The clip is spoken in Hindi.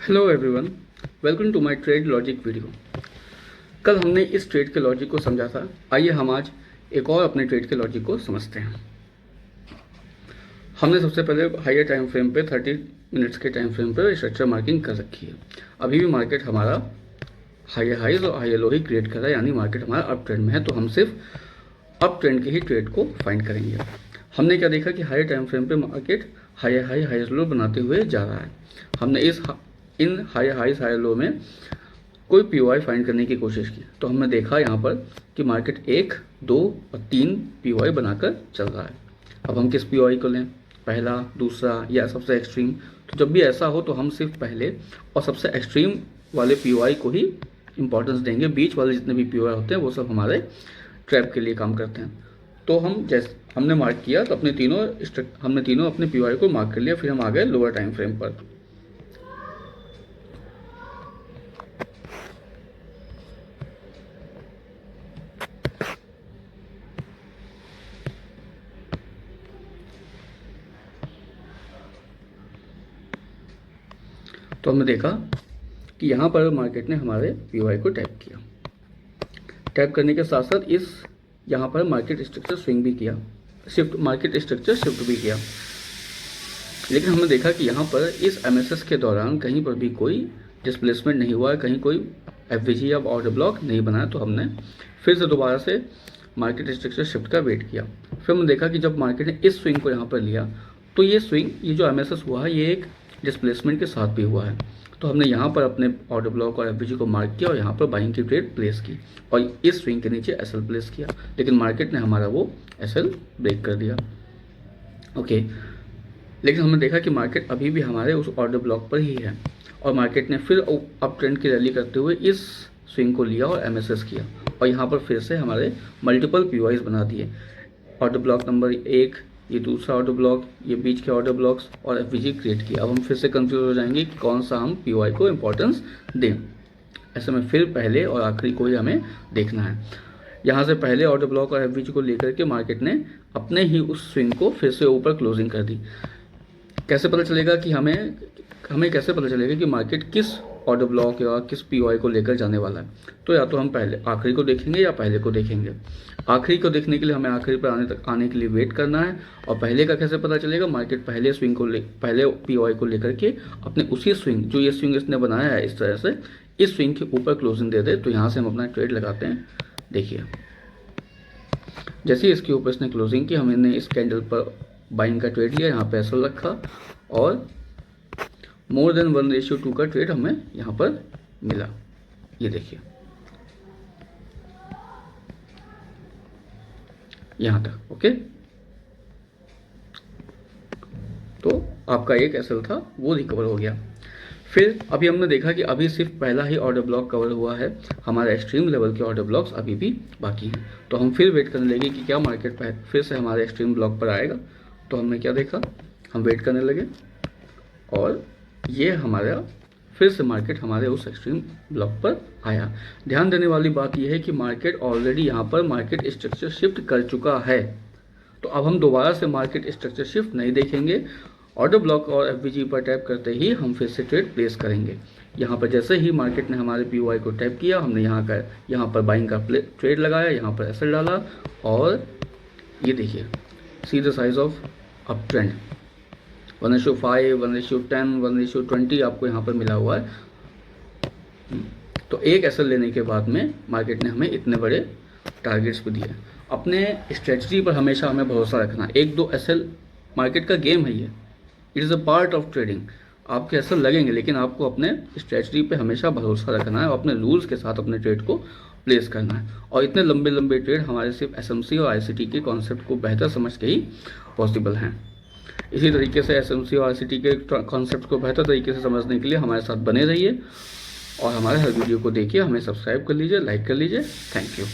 Hello everyone, welcome to my trade logic video. कल हमने इस ट्रेड के लॉजिक को समझा था। आइए हम आज एक और अपने ट्रेड के लॉजिक को समझते हैं। हमने सबसे पहले हायर टाइम फ्रेम पे 30 मिनट्स के टाइम फ्रेम पे स्ट्रक्चर मार्किंग कर रखी है। अभी भी मार्केट हमारा हायर हाइज और हायर लो ही क्रिएट कर रहा है, यानी मार्केट हमारा अप ट्रेंड में है। तो हम सिर्फ अप ट्रेंड के ही ट्रेड को फाइंड करेंगे। हमने क्या देखा कि हायर टाइम फ्रेम पे market higher high higher low बनाते हुए जा रहा है। हमने इन हायर हाइज हायर लो में कोई पीओआई फाइंड करने की कोशिश की, तो हमने देखा यहाँ पर कि मार्केट 1, 2 और 3 पीओआई बनाकर चल रहा है। अब हम किस पीओआई को लें, पहला, दूसरा या सबसे एक्सट्रीम? तो जब भी ऐसा हो तो हम सिर्फ पहले और सबसे एक्सट्रीम वाले पीओआई को ही इंपॉर्टेंस देंगे। बीच वाले जितने भी पीओआई होते हैं वो सब हमारे ट्रैप के लिए काम करते हैं। तो हम जैसे हमने मार्क किया तो हमने तीनों अपने पीओआई को मार्क कर लिया। फिर हम आ गए लोअर टाइम फ्रेम पर। तो हमने देखा कि यहाँ पर मार्केट ने हमारे पीओआई को टैप किया। टैप करने के साथ साथ यहाँ पर मार्केट स्ट्रक्चर स्विंग भी किया, मार्केट स्ट्रक्चर शिफ्ट भी किया। लेकिन हमने देखा कि यहाँ पर इस एमएसएस के दौरान कहीं पर भी कोई डिस्प्लेसमेंट नहीं हुआ है, कहीं कोई एफवीजी या ऑर्डर ब्लॉक नहीं बना। तो हमने फिर से दोबारा से मार्केट स्ट्रक्चर शिफ्ट का वेट किया। फिर हमने देखा कि जब मार्केट ने इस स्विंग को यहाँ पर लिया तो ये जो एमएसएस हुआ है ये एक डिस्प्लेसमेंट के साथ भी हुआ है। तो हमने यहाँ पर अपने ऑर्डर ब्लॉक और एफवीजी को मार्क किया और यहाँ पर बाइंग की ट्रेड प्लेस की और इस स्विंग के नीचे एसएल प्लेस किया। लेकिन मार्केट ने हमारा वो एसएल ब्रेक कर दिया। ओके, लेकिन हमने देखा कि मार्केट अभी भी हमारे उस ऑर्डर ब्लॉक पर ही है और मार्केट ने फिर अप ट्रेंड की रैली करते हुए इस स्विंग को लिया और एमएसएस किया और यहाँ पर फिर से हमारे मल्टीपल पीओआईज बना दिए। ऑर्डर ब्लॉक नंबर 1, ये दूसरा ऑर्डर ब्लॉक, ये बीच के ऑर्डर ब्लॉक्स और एफवीजी क्रिएट किया। अब हम फिर से कंफ्यूज हो जाएंगे कि कौन सा हम पीओआई को इंपॉर्टेंस दें। ऐसे में फिर पहले और आखिरी को ही हमें देखना है। यहाँ से पहले ऑर्डर ब्लॉक और एफवीजी को लेकर के मार्केट ने अपने ही उस स्विंग को फिर से ऊपर क्लोजिंग कर दी। कैसे पता चलेगा कि हमें कैसे पता चलेगा कि मार्केट किस ऑर्डर ब्लॉक या किस पीओआई को लेकर जाने वाला है? तो या तो हम पहले आखिरी को देखेंगे या पहले को देखेंगे। आखिरी को देखने के लिए हमें आखिरी पर आने के लिए वेट करना है। और पहले का कैसे पता चलेगा? मार्केट पहले पीओआई को लेकर के अपने उसी स्विंग, जो ये स्विंग इसने बनाया है इस तरह से, इस स्विंग के ऊपर क्लोजिंग दे दे। तो यहाँ से हम अपना ट्रेड लगाते हैं। देखिए, जैसे ही इसके ऊपर इसने क्लोजिंग की, हमने इस कैंडल पर बाइंग का ट्रेड लिया, यहाँ पे एसएल रखा और मोर देन 1:2 का ट्रेड हमें यहाँ पर मिला। ये देखिए, यहाँ तक। ओके, तो आपका एक एसएल था वो रिकवर हो गया। फिर अभी हमने देखा कि अभी सिर्फ पहला ही ऑर्डर ब्लॉक कवर हुआ है, हमारे एक्सट्रीम लेवल के ऑर्डर ब्लॉक्स अभी भी बाकी हैं। तो हम फिर वेट करने लगे कि क्या मार्केट फिर से हमारे एक्सट्रीम ब्लॉक पर आएगा। तो हमने क्या देखा, हम वेट करने लगे और ये हमारा फिर से मार्केट हमारे उस एक्सट्रीम ब्लॉक पर आया। ध्यान देने वाली बात यह है कि मार्केट ऑलरेडी यहाँ पर मार्केट स्ट्रक्चर शिफ्ट कर चुका है। तो अब हम दोबारा से मार्केट स्ट्रक्चर शिफ्ट नहीं देखेंगे। ऑर्डर ब्लॉक और एफवीजी पर टैप करते ही हम फिर से ट्रेड प्लेस करेंगे। यहाँ पर जैसे ही मार्केट ने हमारे पीओआई को टैप किया, हमने यहाँ पर बाइंग का ट्रेड लगाया, यहाँ पर एसएल डाला और ये देखिए, see the size of up trend 1:5, 1:10, 1:20 आपको यहाँ पर मिला हुआ है। तो एक एसएल लेने के बाद में मार्केट ने हमें इतने बड़े टारगेट्स भी दिए। अपने स्ट्रेटजी पर हमेशा हमें भरोसा रखना। 1-2 एसएल मार्केट का गेम है, ये it is a part of trading. आपके एसएल लगेंगे, लेकिन आपको अपने स्ट्रेटजी पे हमेशा भरोसा रखना है और अपने रूल्स के साथ अपने ट्रेड को प्लेस करना है। और इतने लंबे लंबे ट्रेड हमारे सिर्फ एसएमसी और आईसीटी के कॉन्सेप्ट को बेहतर समझ के ही पॉसिबल हैं। इसी तरीके से एसएमसी और आईसीटी के कॉन्सेप्ट को बेहतर तरीके से समझने के लिए हमारे साथ बने रहिए और हमारे हर वीडियो को देखिए। हमें सब्सक्राइब कर लीजिए, लाइक कर लीजिए। Thank you.